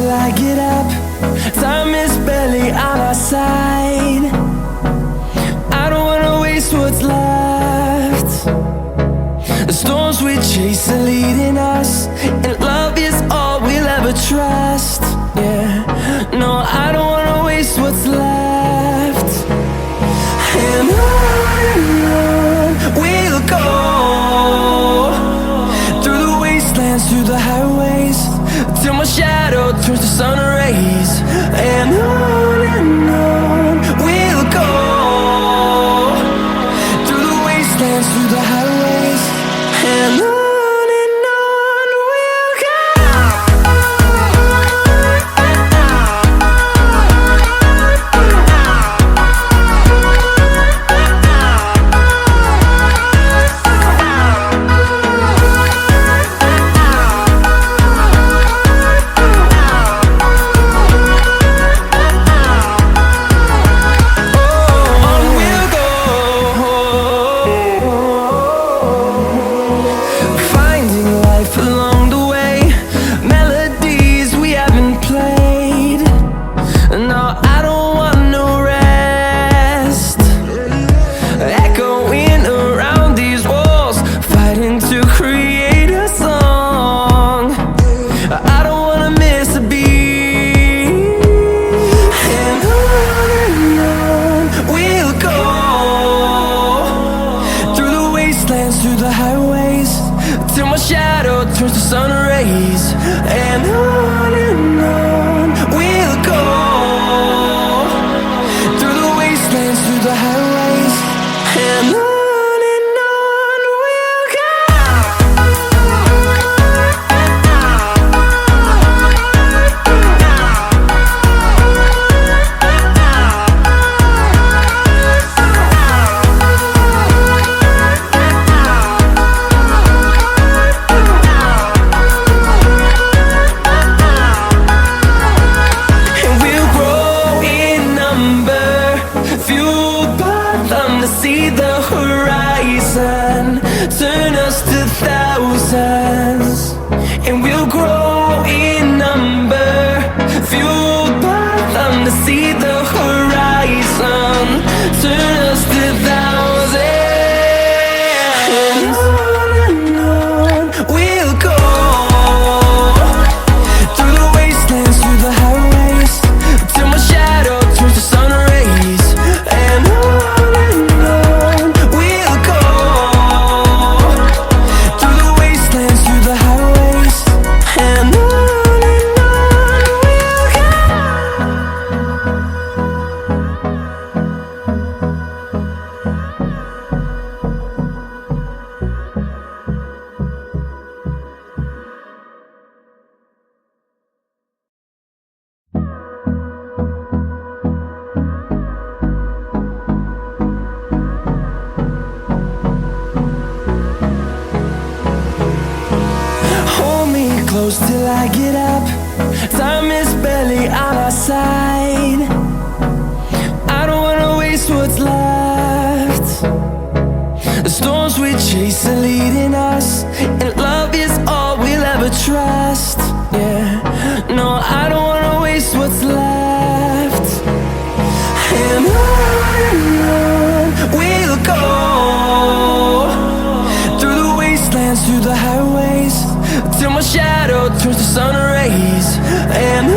till I get up. Time is barely on our side. I don't wanna waste what's left. The storms we chase are leading us, and love is all we'll ever trust. Yeah, no, I don't wanna waste what's left. And on we'll go, through the wastelands, through the highways, till my shadow turns to sun rays. And on we'll go, through the wastelands, through the highways, and on. Through the highways, till my shadow turns to sun rays. And on we'll go, through the wastelands, through the highways, and on. See the horizon, turn us to thousands, and we'll grow in number, fueled by them to see the horizon, turn us to thousands. And on we'll go, through the wastelands, through the highways, till my shadow turns to sun rays. And close till I get up. Time is barely on our side. I don't wanna waste what's left. The storms we chase are leading us, and love is all we'll ever trust. Yeah, no, I don't wanna waste what's left. And on we'll go, through the wastelands, through the highways, till my shadow turns to sun rays. And